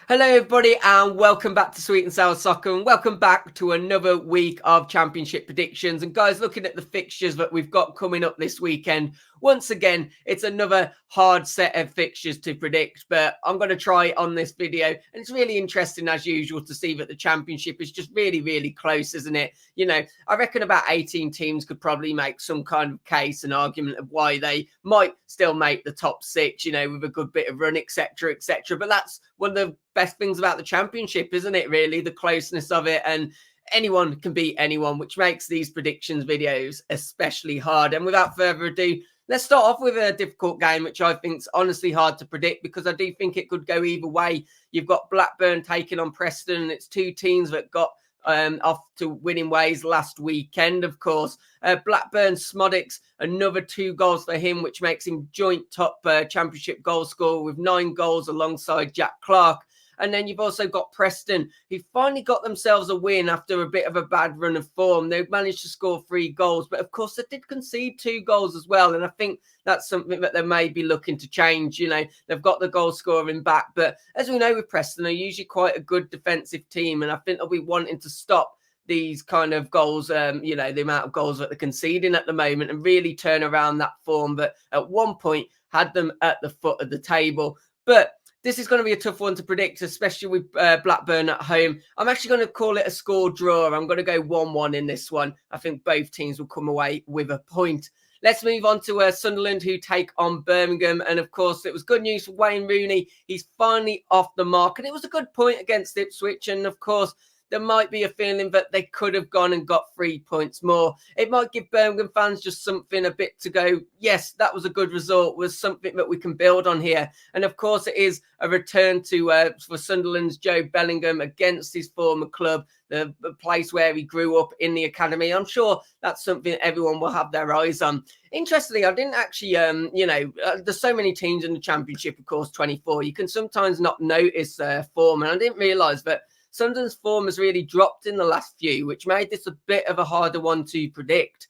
Hello everybody and welcome back to Sweet and Sour Soccer, and welcome back to another week of Championship predictions. And guys, looking at the fixtures that we've got coming up this weekend, once again it's another hard set of fixtures to predict, but I'm going to try on this video. And it's really interesting as usual to see that the Championship is just really close, isn't it? You know, I reckon about 18 teams could probably make some kind of case and argument of why they might still make the top six, you know, with a good bit of run, etc. But that's one of the best things about the Championship, isn't it, really? The closeness of it, and anyone can beat anyone, which makes these predictions videos especially hard. And without further ado, let's start off with a difficult game, which I think is honestly hard to predict because I do think it could go either way. You've got Blackburn taking on Preston, and it's two teams that got off to winning ways last weekend, of course. Blackburn, Smodics, another 2 goals for him, which makes him joint top Championship goal scorer with 9 goals alongside Jack Clark. And then you've also got Preston, who finally got themselves a win after a bit of a bad run of form. They managed to score 3 goals, but of course they did concede 2 goals as well. And I think that's something that they may be looking to change. You know, they've got the goal scoring back, but as we know with Preston, they're usually quite a good defensive team. And I think they'll be wanting to stop these kind of goals, you know, the amount of goals that they're conceding at the moment, and really turn around that form that at one point had them at the foot of the table. But this is going to be a tough one to predict, especially with Blackburn at home. I'm actually going to call it a score draw. I'm going to go 1-1 in this one. I think both teams will come away with a point. Let's move on to Sunderland, who take on Birmingham. And of course, it was good news for Wayne Rooney. He's finally off the mark. And it was a good point against Ipswich. And of course, there might be a feeling that they could have gone and got 3 points more. It might give Birmingham fans just something a bit to go, yes, that was a good result, was something that we can build on here. And of course, it is a return to for Sunderland's Joe Bellingham against his former club, the place where he grew up in the academy. I'm sure that's something everyone will have their eyes on. Interestingly, I didn't actually, you know, there's so many teams in the Championship, of course, 24. You can sometimes not notice form, and I didn't realise that Sunderland's form has really dropped in the last few, which made this a bit of a harder one to predict.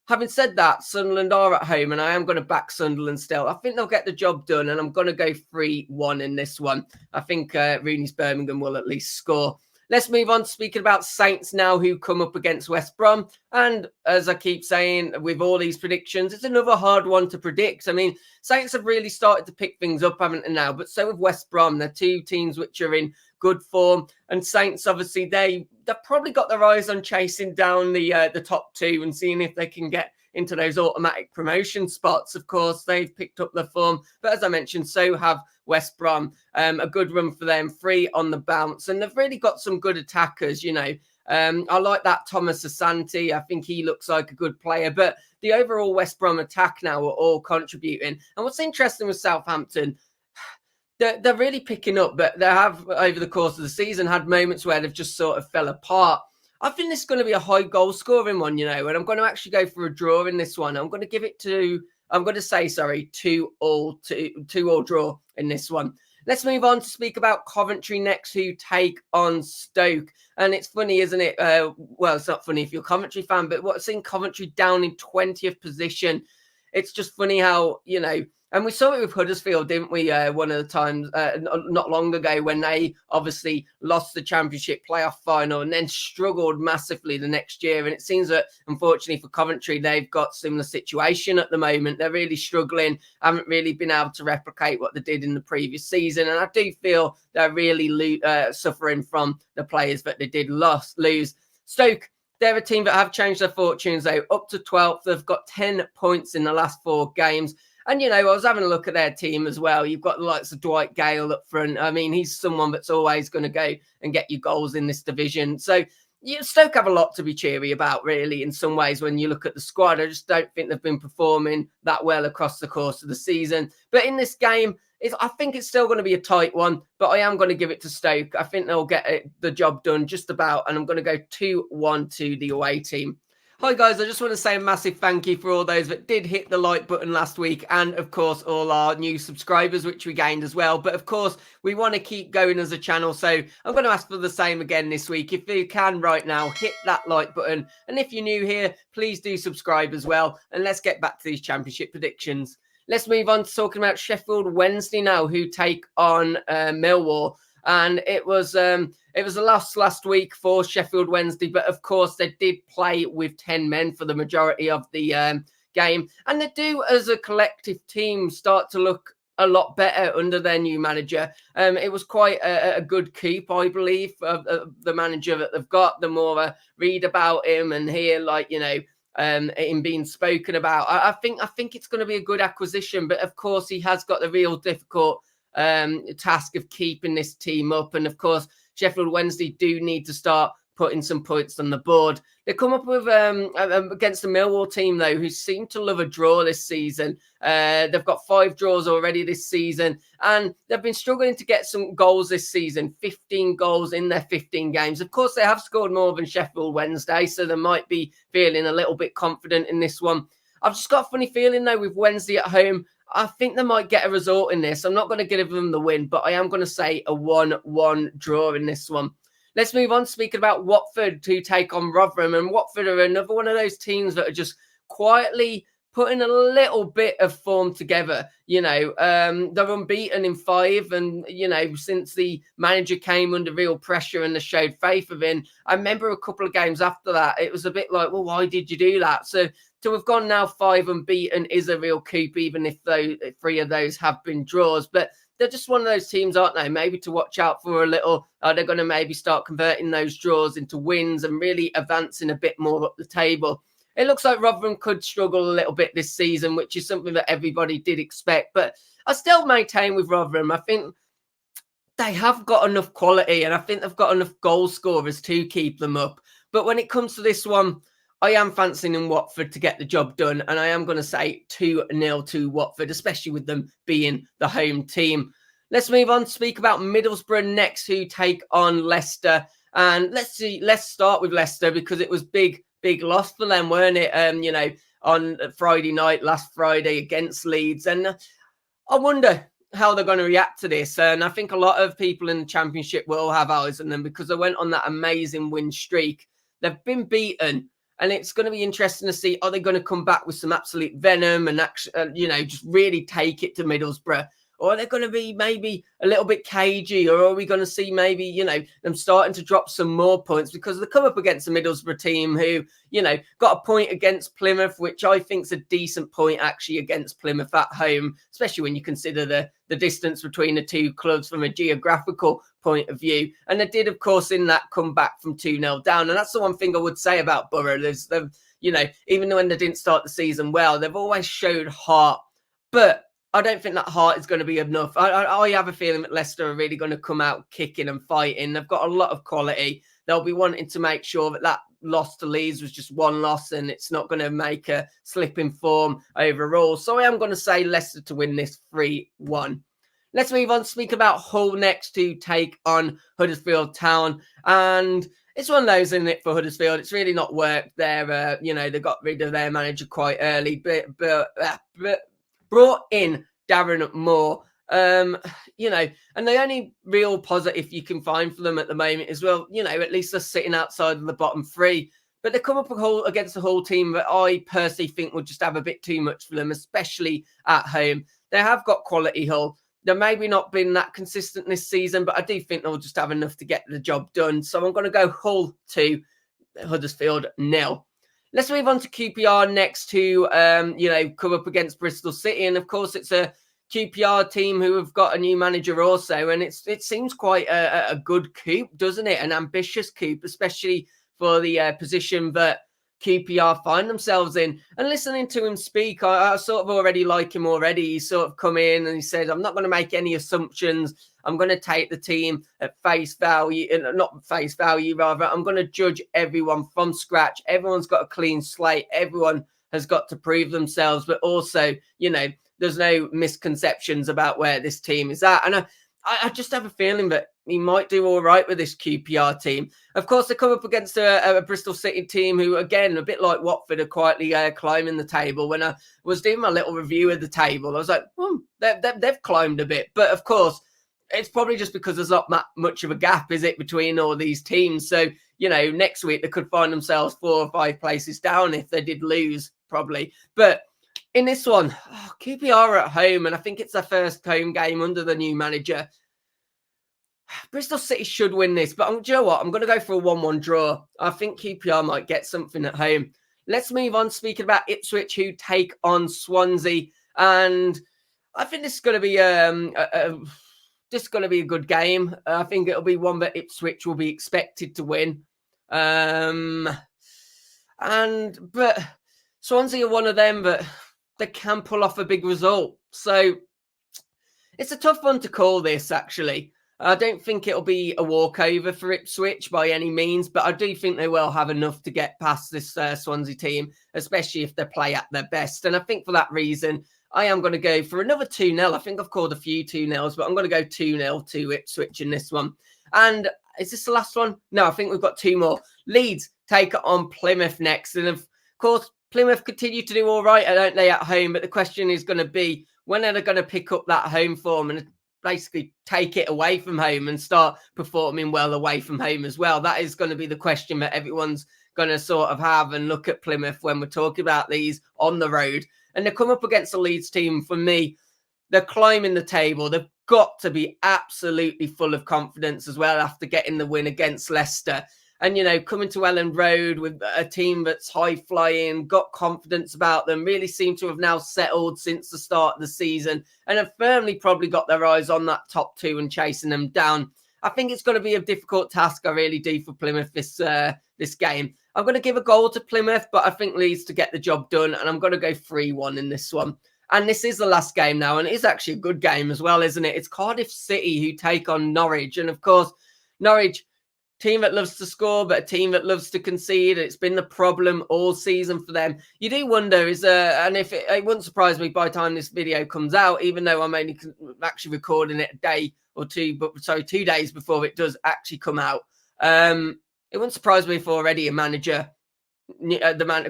Having said that, Sunderland are at home, and I am going to back Sunderland still. I think they'll get the job done, and I'm going to go 3-1 in this one. I think Rooney's Birmingham will at least score. Let's move on to speaking about Saints now, who come up against West Brom. And as I keep saying with all these predictions, it's another hard one to predict. I mean, Saints have really started to pick things up, haven't they now? But so have West Brom. They're two teams which are in good form. And Saints, obviously, they've probably got their eyes on chasing down the top 2 and seeing if they can get into those automatic promotion spots. Of course, they've picked up their form. But as I mentioned, so have West Brom. A good run for them, 3 on the bounce. And they've really got some good attackers, you know. I like that Thomas Asante. I think he looks like a good player. But the overall West Brom attack now are all contributing. And what's interesting with Southampton, they're really picking up, but they have, over the course of the season, had moments where they've just sort of fell apart. I think this is going to be a high goal scoring one, you know, and I'm going to actually go for a draw in this one. I'm going to give it to, I'm going to say, sorry, 2-2 draw in this one. Let's move on to speak about Coventry next, who take on Stoke. And it's funny, isn't it? Well, it's not funny if you're a Coventry fan, but what's in Coventry down in 20th position. It's just funny how, you know, and we saw it with Huddersfield, didn't we? One of the times, not long ago, when they obviously lost the Championship playoff final and then struggled massively the next year. And it seems that, unfortunately for Coventry, they've got a similar situation at the moment. They're really struggling, haven't really been able to replicate what they did in the previous season. And I do feel they're really suffering from the players that they did lose. Stoke, they're a team that have changed their fortunes, though, up to 12th. They've got 10 points in the last 4 games. And, you know, I was having a look at their team as well. You've got the likes of Dwight Gale up front. I mean, he's someone that's always going to go and get you goals in this division. So Stoke have a lot to be cheery about, really, in some ways, when you look at the squad. I just don't think they've been performing that well across the course of the season. But in this game, I think it's still going to be a tight one, but I am going to give it to Stoke. I think they'll get the job done just about, and I'm going to go 2-1 to the away team. Hi guys, I just want to say a massive thank you for all those that did hit the like button last week, and of course all our new subscribers which we gained as well. But of course we want to keep going as a channel, so I'm going to ask for the same again this week. If you can right now, hit that like button, and if you're new here, please do subscribe as well. And let's get back to these championship predictions. Let's move on to talking about Sheffield Wednesday now, who take on Millwall. And it was a loss last week for Sheffield Wednesday, but of course they did play with 10 men for the majority of the game, and they do, as a collective team, start to look a lot better under their new manager. It was quite a good keep, I believe, of the manager that they've got. The more I read about him and hear, like, him being spoken about, I think it's going to be a good acquisition. But of course, he has got the real difficult task of keeping this team up. And of course, Sheffield Wednesday do need to start putting some points on the board. They come up with against the Millwall team, though, who seem to love a draw this season. They've got 5 draws already this season, and they've been struggling to get some goals this season. 15 goals in their 15 games. Of course, they have scored more than Sheffield Wednesday, so they might be feeling a little bit confident in this one. I've just got a funny feeling, though, with Wednesday at home. I think they might get a result in this. I'm not going to give them the win, but I am going to say a 1-1 draw in this one. Let's move on, speaking about Watford, to take on Rotherham. And Watford are another one of those teams that are just quietly putting a little bit of form together. They're unbeaten in 5. And, since the manager came under real pressure and they showed faith of him, I remember a couple of games after that, it was a bit like, well, why did you do that? So to have gone now 5 unbeaten is a real coup, even if 3 of those have been draws. But they're just one of those teams, aren't they? Maybe to watch out for a little. They're going to maybe start converting those draws into wins and really advancing a bit more up the table. It looks like Rotherham could struggle a little bit this season, which is something that everybody did expect. But I still maintain with Rotherham, I think they have got enough quality, and I think they've got enough goal scorers to keep them up. But when it comes to this one, I am fancying Watford to get the job done, and I am going to say 2-0 to Watford, especially with them being the home team. Let's move on to speak about Middlesbrough next, who take on Leicester. And let's start with Leicester, because it was big loss for them, weren't it? On Friday night, last Friday, against Leeds. And I wonder how they're going to react to this. And I think a lot of people in the Championship will have eyes on them, because they went on that amazing win streak. They've been beaten. And it's going to be interesting to see, are they going to come back with some absolute venom and just really take it to Middlesbrough? Or are they going to be maybe a little bit cagey? Or are we going to see maybe, them starting to drop some more points? Because they come up against a Middlesbrough team who, got a point against Plymouth, which I think is a decent point actually against Plymouth at home, especially when you consider the distance between the two clubs from a geographical point of view. And they did, of course, in that come back from 2-0 down. And that's the one thing I would say about Borough. Even when they didn't start the season well, they've always showed heart. But I don't think that heart is going to be enough. I have a feeling that Leicester are really going to come out kicking and fighting. They've got a lot of quality. They'll be wanting to make sure that loss to Leeds was just one loss and it's not going to make a slip in form overall. So I am going to say Leicester to win this 3-1. Let's move on to speak about Hull next, to take on Huddersfield Town. And it's one of those, isn't it, for Huddersfield? It's really not worked there. They got rid of their manager quite early, but brought in Darren Moore. And the only real positive you can find for them at the moment is, well, at least they're sitting outside of the bottom 3. But they come up against the Hull team that I personally think will just have a bit too much for them, especially at home. They have got quality, Hull. They've maybe not been that consistent this season, but I do think they'll just have enough to get the job done. So I'm going to go Hull 2, Huddersfield 0. Let's move on to QPR next, to come up against Bristol City. And of course, it's a QPR team who have got a new manager also. And it seems quite a good coup, doesn't it? An ambitious coup, especially for the position that QPR find themselves in. And listening to him speak, I sort of already like him already. He sort of come in and he said, I'm not going to make any assumptions. I'm going to take the team at face value, not face value, rather. I'm going to judge everyone from scratch. Everyone's got a clean slate. Everyone has got to prove themselves. But also, there's no misconceptions about where this team is at. And I just have a feeling that he might do all right with this QPR team. Of course, they come up against a Bristol City team who, again, a bit like Watford, are quietly climbing the table. When I was doing my little review of the table, I was like, they've climbed a bit. But of course, it's probably just because there's not much of a gap, is it, between all these teams? So, next week they could find themselves 4 or 5 places down if they did lose, probably. But in this one, QPR are at home, and I think it's their first home game under the new manager. Bristol City should win this, but do you know what? I'm going to go for a 1-1 draw. I think QPR might get something at home. Let's move on, speaking about Ipswich, who take on Swansea. And I think this is going to be a good game. I think it'll be one that Ipswich will be expected to win. But Swansea are one of them, but they can pull off a big result. So it's a tough one to call this, actually. I don't think it'll be a walkover for Ipswich by any means, but I do think they will have enough to get past this Swansea team, especially if they play at their best. And I think for that reason, I am going to go for another 2-0. I think I've called a few 2-0s, but I'm going to go 2-0 to Ipswich in this one. And is this the last one? No, I think we've got 2 more. Leeds take on Plymouth next. And of course, Plymouth continue to do all right, don't they, at home? But the question is going to be, when are they going to pick up that home form and basically take it away from home and start performing well away from home as well? That is going to be the question that everyone's going to sort of have and look at Plymouth when we're talking about these on the road. And they come up against the Leeds team. For me, they're climbing the table. They've got to be absolutely full of confidence as well after getting the win against Leicester. And, coming to Elland Road with a team that's high-flying, got confidence about them, really seem to have now settled since the start of the season and have firmly probably got their eyes on that top 2 and chasing them down. I think it's going to be a difficult task, I really do, for Plymouth this game. I'm going to give a goal to Plymouth, but I think Leeds to get the job done, and I'm going to go 3-1 in this one. And this is the last game now, and it is actually a good game as well, isn't it? It's Cardiff City who take on Norwich. And, of course, Norwich, team that loves to score, but a team that loves to concede. It's been the problem all season for them. You do wonder, and if it wouldn't surprise me by the time this video comes out, even though I'm only actually recording it a day or two, 2 days before it does actually come out. It wouldn't surprise me if already the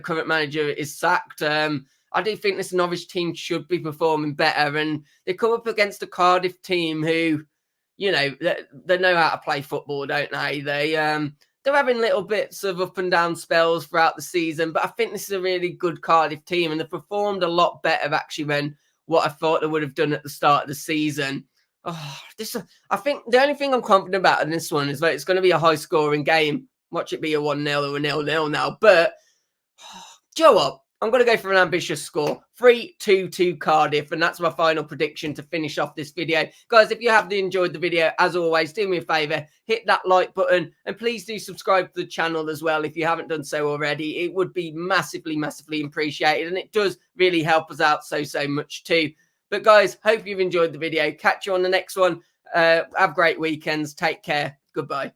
current manager is sacked. I do think this Norwich team should be performing better, and they come up against a Cardiff team who, they know how to play football, don't they? They're having little bits of up and down spells throughout the season, but I think this is a really good Cardiff team, and they've performed a lot better actually than what I thought they would have done at the start of the season. I think the only thing I'm confident about in this one is that it's going to be a high-scoring game. Watch it be a 1-0 or a 0-0 now, but do you know what? I'm going to go for an ambitious score. 3-2 to Cardiff. And that's my final prediction to finish off this video. Guys, if you have enjoyed the video, as always, do me a favour. Hit that like button. And please do subscribe to the channel as well if you haven't done so already. It would be massively, massively appreciated. And it does really help us out so much too. But guys, hope you've enjoyed the video. Catch you on the next one. Have great weekends. Take care. Goodbye.